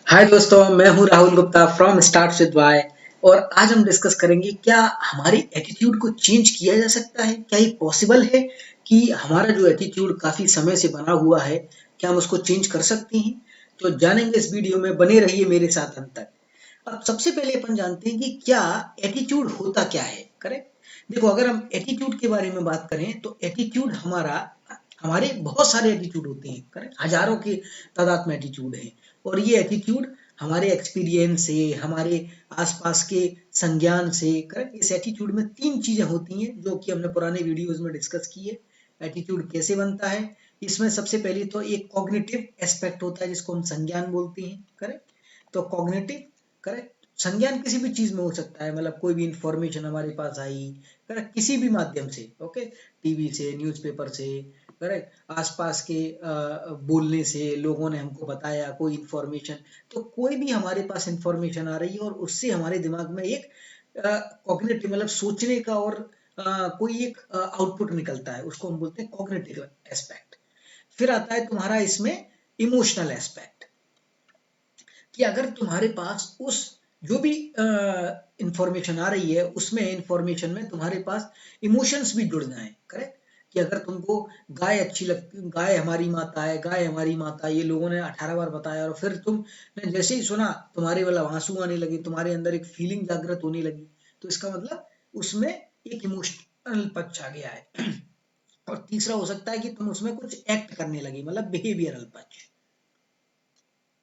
हाय दोस्तों, मैं हूँ Rahul Gupta from start with Y. और आज हम डिस्कस करेंगे क्या हमारी एटीट्यूड को चेंज किया जा सकता है। क्या ये पॉसिबल है कि हमारा जो एटीट्यूड काफी समय से बना हुआ है, क्या हम उसको चेंज कर सकते हैं। तो जानेंगे इस वीडियो में, बने रहिए मेरे साथ अंत तक। अब सबसे पहले अपन जानते हैं कि क्या एटीट्यूड होता क्या है। करेक्ट। देखो, अगर हम एटीट्यूड के बारे में बात करें तो एटीट्यूड हमारे बहुत सारे एटीट्यूड होते हैं। करेक्ट, हजारों की तादाद में एटीट्यूड है। और ये एटीट्यूड हमारे एक्सपीरियंस से, हमारे आसपास के संज्ञान से। करेक्ट, इस एटीट्यूड में तीन चीजें होती हैं जो कि हमने पुराने वीडियोस में डिस्कस की है। एटीट्यूड कैसे बनता है, इसमें सबसे पहले तो एक कॉग्निटिव एस्पेक्ट होता है जिसको हम संज्ञान बोलते हैं। करेक्ट, तो कॉग्निटिव, करेक्ट, संज्ञान किसी भी चीज में हो सकता है, मतलब कोई भी इंफॉर्मेशन हमारे पास आई, करेक्ट, किसी भी माध्यम से। ओके, टीवी से, न्यूज़पेपर से, करेक्ट, आसपास के बोलने से, लोगों ने हमको बताया कोई इंफॉर्मेशन। तो कोई भी हमारे पास इंफॉर्मेशन आ रही है और उससे हमारे दिमाग में एक कॉग्निटिव, मतलब सोचने का, और कोई एक आउटपुट निकलता है, उसको हम बोलते हैं कॉग्निटिव एस्पेक्ट। फिर आता है तुम्हारा इसमें इमोशनल एस्पेक्ट, कि अगर तुम्हारे पास उस जो भी इंफॉर्मेशन आ रही है, उसमें इंफॉर्मेशन में तुम्हारे पास इमोशंस भी जुड़ जाएं। करेक्ट, कि अगर तुमको गाय अच्छी लगती, गाय हमारी माता है, गाय हमारी माता, ये लोगों ने 18 बार बताया, और फिर तुमने जैसे ही सुना तुम्हारे मतलब आंसू आने लगे, तुम्हारे अंदर एक फीलिंग जागृत होने लगी। तो इसका मतलब उसमें एक इमोशनल पक्ष आ गया है। और तीसरा हो सकता है कि तुम उसमें कुछ एक्ट करने लगे, मतलब बिहेवियरल पक्ष।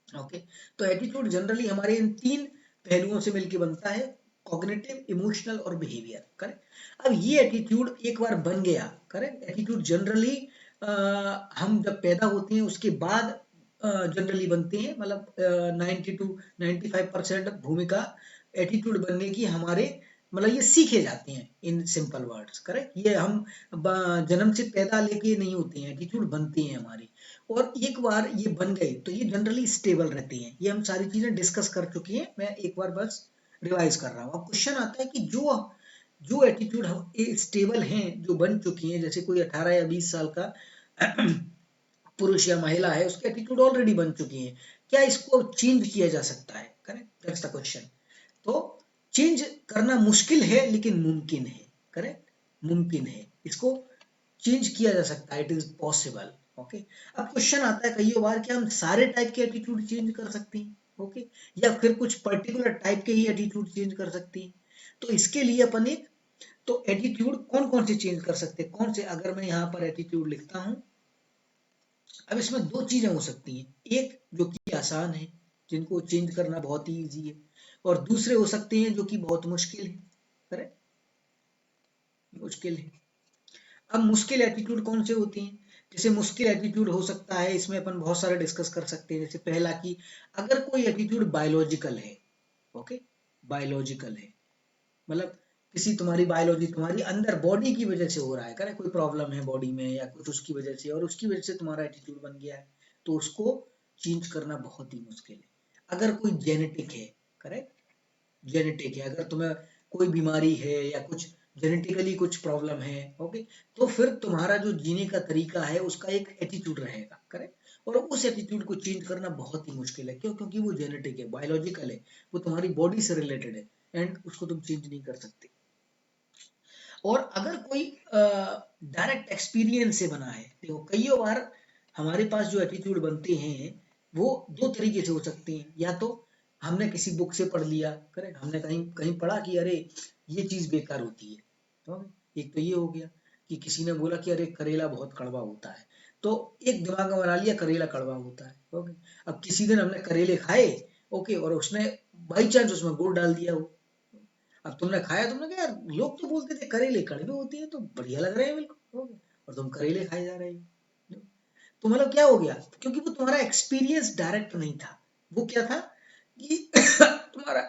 ओके, तो एटीट्यूड जनरली हमारे इन तीन पहलुओं से मिलकर बनता है, कॉग्निटिव, इमोशनल और बिहेवियर। करेक्ट, अब ये एटीट्यूड एक बार बन गया, करेक्ट, एटीट्यूड जनरली हम जब पैदा होते हैं उसके बाद जनरली बनते हैं, मतलब 90 to 95% भूमिका एटीट्यूड बनने की हमारे, मतलब ये सीखे जाते हैं इन सिंपल वर्ड्स। करेक्ट, ये हम जन्म से पैदा लेके नहीं होते हैं, एटीट्यूड बनते हैं हमारे। और एक बार ये बन गए तो ये जनरली स्टेबल रहते हैं। ये हम सारी चीजें डिस्कस कर चुके हैं, मैं एक बार बस रिवाइज कर रहा हूँ। अब क्वेश्चन आता है कि जो जो एटीट्यूड हम स्टेबल हैं, जो बन चुकी हैं, जैसे कोई 18 या 20 साल का पुरुष या महिला है, उसके एटीट्यूड ऑलरेडी बन चुकी है, क्या इसको चेंज किया जा सकता है। Correct, that's the question. तो चेंज करना मुश्किल है लेकिन मुमकिन है। करेक्ट, मुमकिन है, इसको चेंज किया जा सकता है, इट इज पॉसिबल। ओके, अब क्वेश्चन आता है कई बार, क्या हम सारे टाइप के एटीट्यूड चेंज कर सकते हैं। ओके, या फिर कुछ पर्टिकुलर टाइप के ही एटीट्यूड चेंज कर सकते हैं। तो इसके लिए अपन एक, तो एटीट्यूड कौन कौन से चेंज कर सकते हैं, कौन से, अगर मैं यहाँ पर एटीट्यूड लिखता हूं। अब इसमें दो चीजें हो सकती हैं, एक जो कि आसान है, जिनको चेंज करना बहुत ही इजी है, और दूसरे हो सकते हैं जो कि बहुत मुश्किल है। करेक्ट, मुश्किल है। अब मुश्किल एटीट्यूड कौन से होते हैं, जैसे मुश्किल एटीट्यूड हो सकता है, इसमें अपन बहुत सारे डिस्कस कर सकते हैं। जैसे पहला कि अगर कोई एटीट्यूड बायोलॉजिकल है। ओके, बायोलॉजिकल है, मतलब किसी तुम्हारी बायोलॉजी, तुम्हारी अंदर बॉडी की वजह से हो रहा है, करे कोई प्रॉब्लम है बॉडी में या कुछ उसकी वजह से, और उसकी वजह से तुम्हारा एटीट्यूड बन गया है, तो उसको चेंज करना बहुत ही मुश्किल है। अगर कोई जेनेटिक है, करेक्ट, जेनेटिक है, अगर तुम्हें कोई बीमारी है या कुछ जेनेटिकली कुछ प्रॉब्लम है, ओके, तो फिर तुम्हारा जो जीने का तरीका है उसका एक एटीट्यूड रहेगा। करेक्ट, और उस एटीट्यूड को चेंज करना बहुत ही मुश्किल है। क्यों? क्योंकि वो जेनेटिक है, बायोलॉजिकल है, वो तुम्हारी बॉडी से रिलेटेड है, एंड उसको तुम चेंज नहीं कर सकते। और अगर कोई डायरेक्ट एक्सपीरियंस से बना है, देखो कई बार हमारे पास जो एटीट्यूड बनते हैं वो दो तरीके से हो सकते हैं। या तो हमने किसी बुक से पढ़ लिया, करेक्ट, हमने कहीं कहीं पढ़ा कि अरे ये चीज बेकार होती है, तो एक तो ये हो गया कि किसी ने बोला कि अरे करेला बहुत कड़वा होता है, तो एक दिमाग में बना लिया करेला कड़वा होता है। ओके, अब किसी दिन हमने करेले खाए, ओके, और उसने बाई चांस उसमें गुड़ डाल दिया हो। अब तुमने खाया, तुमने कहा यार लोग तो बोलते थे करेले कड़वे होते हैं, तो बढ़िया लग रहे हैं बिल्कुल, हो गया, और तुम करेले खाए जा रहे हो। तो मतलब क्या हो गया, क्योंकि वो तुम्हारा एक्सपीरियंस डायरेक्ट नहीं था, वो क्या था कि तुम्हारा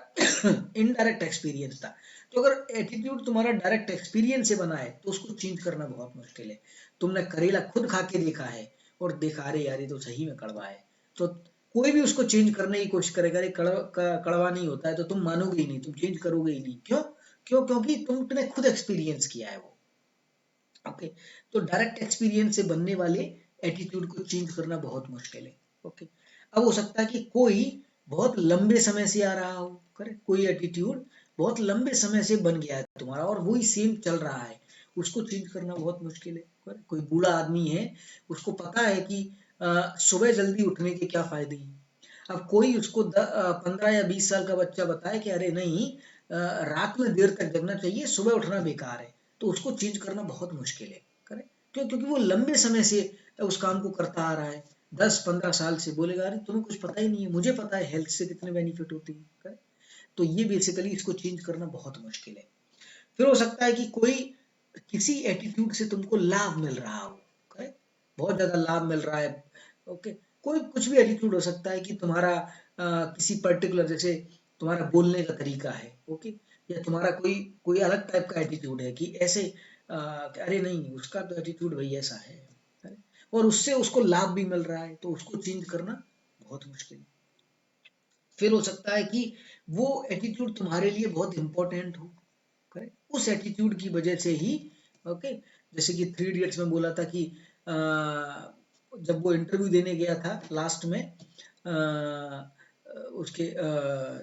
इनडायरेक्ट एक्सपीरियंस था। तो अगर एटीट्यूड तुम्हारा डायरेक्ट एक्सपीरियंस से बना है तो उसको चेंज करना बहुत मुश्किल है। तुमने करेला खुद खा के देखा है और देखा अरे यार ये तो सही में कड़वा है, तो कोई भी उसको चेंज करने की कोशिश करेगा, अरे कड़वा नहीं होता है, तो तुम मानोगे ही नहीं, तुम चेंज करोगे ही नहीं। क्यों? क्योंकि तुमने खुद एक्सपीरियंस किया है वो। ओके, तो डायरेक्ट एक्सपीरियंस से बनने वाले एटीट्यूड को चेंज करना बहुत मुश्किल है। ओके, अब हो सकता है कि कोई बहुत लंबे समय से आ रहा हो, करेक्ट, कोई एटीट्यूड बहुत लंबे समय से बन गया है तुम्हारा और वही सेम चल रहा है, उसको चेंज करना बहुत मुश्किल है। करेक्ट, कोई बूढ़ा आदमी है, उसको पता है कि सुबह जल्दी उठने के क्या फायदे हैं। अब कोई उसको 15 या 20 साल का बच्चा बताए कि अरे नहीं, रात में देर तक जगना चाहिए, सुबह उठना बेकार है, तो उसको चेंज करना बहुत मुश्किल है। करेक्ट, क्यों? क्योंकि वो लंबे समय से उस काम को करता आ रहा है, 10-15 साल से। बोलेगा अरे तुम्हें कुछ पता ही नहीं है, मुझे पता है हेल्थ से कितने बेनिफिट होते हैं। करेक्ट, तो ये बेसिकली इसको चेंज करना बहुत मुश्किल है। फिर हो सकता है कि कोई किसी एटीट्यूड से तुमको लाभ मिल रहा हो, करेक्ट, बहुत ज्यादा लाभ मिल रहा है। ओके, कोई कुछ भी एटीट्यूड हो सकता है कि तुम्हारा किसी पर्टिकुलर, जैसे तुम्हारा बोलने का तरीका है, ओके, या तुम्हारा कोई कोई अलग टाइप का एटीट्यूड है कि ऐसे कि अरे नहीं उसका तो एटीट्यूड भाई ऐसा है, और उससे उसको लाभ भी मिल रहा है, तो उसको चेंज करना बहुत मुश्किल है। फिर हो सकता है कि वो एटीट्यूड तुम्हारे लिए बहुत इंपॉर्टेंट हो, करेक्ट, उस एटीट्यूड की वजह से ही। ओके, जैसे कि थ्री इडियट्स में बोला था कि अ, जब वो इंटरव्यू देने गया था लास्ट में, उसके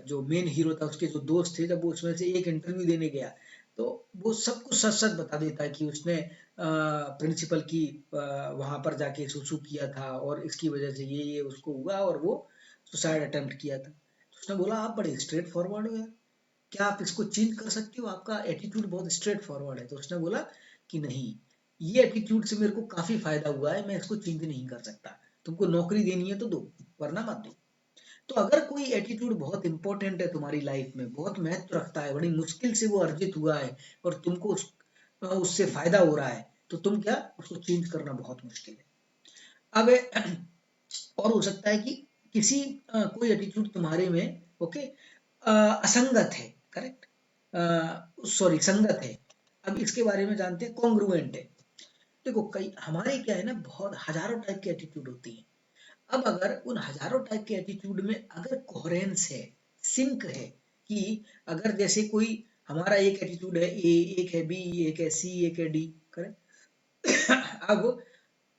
जो मेन हीरो था उसके जो दोस्त थे, जब वो उसमें से एक इंटरव्यू देने गया, तो वो सब कुछ सच सच बता देता है कि उसने प्रिंसिपल की वहां पर जाके सुसु किया था और इसकी वजह से ये उसको हुआ और वो सुसाइड अटेम्प्ट किया था। तो उसने बोला आप बड़े स्ट्रेट फॉरवर्ड हो यार, क्या आप इसको चेंज कर सकते हो, आपका एटीट्यूड बहुत स्ट्रेट फॉरवर्ड है। तो उसने बोला कि नहीं, ये एटीट्यूड से मेरे को काफी फायदा हुआ है, मैं इसको चेंज नहीं कर सकता, तुमको नौकरी देनी है तो दो, वरना मत दो। तो अगर कोई एटीट्यूड बहुत इंपॉर्टेंट है तुम्हारी लाइफ में, बहुत महत्व रखता है, बड़ी मुश्किल से वो अर्जित हुआ है और तुमको उससे फायदा हो रहा है, तो तुम क्या उसको चेंज करना बहुत मुश्किल है। अब और हो सकता है कि किसी कोई एटीट्यूड तुम्हारे में, ओके, असंगत है, करेक्ट, सॉरी संगत है। अब इसके बारे में जानते हैं, कॉन्ग्रुएंट है। देखो कई हमारे क्या है ना, बहुत हजारों टाइप के एटीट्यूड होती हैं। अब अगर उन हजारों टाइप के एटीट्यूड में अगर कोहेरेंस है, सिंक है, कि अगर जैसे कोई हमारा एक एटीट्यूड है ए, एक है बी, एक है सी, एक है डी, करेक्ट। अब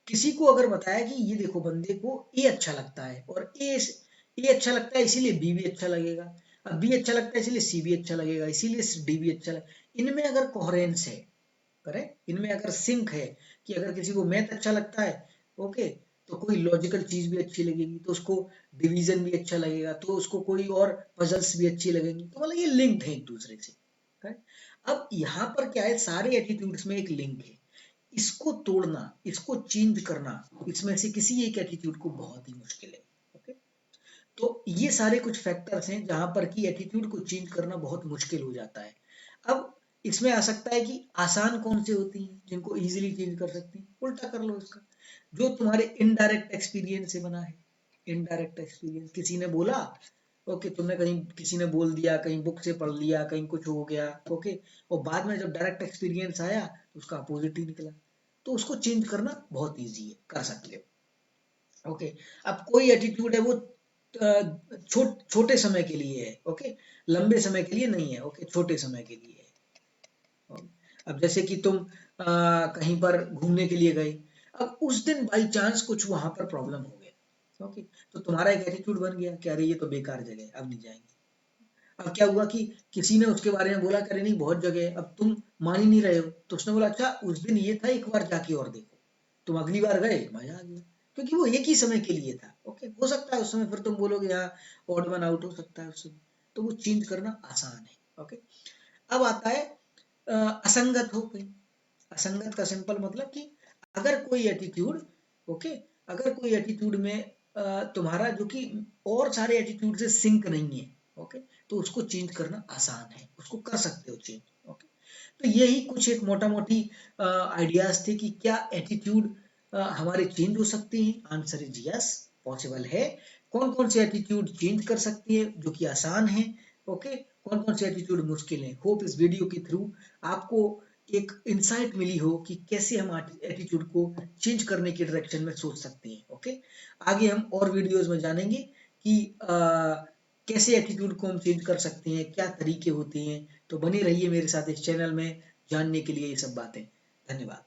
किसी को अगर बताया कि ये देखो बंदे को ए अच्छा लगता है और ए अच्छा लगता है इसीलिए बी भी अच्छा लगेगा, अब बी अच्छा लगता है इसीलिए सी भी अच्छा लगेगा, इसीलिए डी भी अच्छा लगेगा। इनमें अगर कोहेरेंस है, करेक्ट, इनमें अगर सिंक है, कि अगर किसी को मैथ अच्छा लगता है, ओके, तो कोई लॉजिकल चीज भी अच्छी लगेगी, तो उसको डिवीजन भी अच्छा लगेगा, तो उसको कोई और पजल्स भी अच्छी लगेंगी, तो मतलब ये लिंक्ड है एक दूसरे से, करेक्ट। अब यहाँ पर क्या है, सारे एटीट्यूड्स में एक लिंक है, इसको तोड़ना, इसको चेंज करना, इसमें से किसी एक एटीट्यूड को बहुत ही मुश्किल है। ओके, तो ये सारे कुछ फैक्टर्स हैं जहां पर कि एटीट्यूड को चेंज करना बहुत मुश्किल हो जाता है। अब इसमें आ सकता है कि आसान कौन से होती हैं जिनको इजीली चेंज कर सकती हैं, उल्टा कर लो इसका, जो तुम्हारे इनडायरेक्ट एक्सपीरियंस से बना है। इनडायरेक्ट एक्सपीरियंस, किसी ने बोला, ओके, तुमने कहीं किसी ने बोल दिया, कहीं बुक से पढ़ लिया, कहीं कुछ हो गया, ओके, और बाद में जब डायरेक्ट एक्सपीरियंस आया तो उसका अपोजिट ही निकला, तो उसको चेंज करना बहुत इजी है, कर सकते हो। ओके, अब कोई एटीट्यूड है वो छोटे समय के लिए है, ओके, लंबे समय के लिए नहीं है, ओके, छोटे समय के लिए है। अब जैसे कि तुम कहीं पर घूमने के लिए गए, अब उस दिन बाई चांस कुछ वहां पर प्रॉब्लम हो गया, ओके, तो तुम्हारा एक एटीट्यूड बन गया कि अरे ये तो बेकार जगह है, अब नहीं जाएंगे। अब क्या हुआ कि किसी ने उसके बारे में बोला करे नहीं बहुत जगह है, अब तुम मान ही नहीं रहे हो, तो उसने बोला अच्छा उस दिन ये था, एक बार जाके और देखो, तुम अगली बार गए, मजा आ गया, क्योंकि वो एक ही समय के लिए था। ओके, हो सकता है उस समय फिर तुम बोलोगे यहाँ ऑड वन आउट हो सकता है उस समय, तो वो चेंज करना आसान है। ओके, अब आता है असंगत हो गई। असंगत का सिंपल मतलब कि अगर कोई एटीट्यूड, ओके, अगर कोई एटीट्यूड में तुम्हारा जो कि और सारे एटीट्यूड से सिंक नहीं है, ओके, तो उसको चेंज करना आसान है, उसको कर सकते हो चेंज। ओके, तो यही कुछ एक मोटा मोटी आइडियाज थे कि क्या एटीट्यूड हमारे चेंज हो सकते हैं। आंसर इज यस, पॉसिबल है। कौन कौन से एटीट्यूड चेंज कर सकती है जो कि आसान है, ओके, कौन कौन से एटीट्यूड मुश्किल है। होप इस वीडियो के थ्रू आपको एक इंसाइट मिली हो कि कैसे हम एटीट्यूड को चेंज करने के डायरेक्शन में सोच सकते हैं। ओके, आगे हम और वीडियोस में जानेंगे कि कैसे एटीट्यूड को हम चेंज कर सकते हैं, क्या तरीके होते हैं। तो बने रहिए मेरे साथ इस चैनल में जानने के लिए ये सब बातें। धन्यवाद।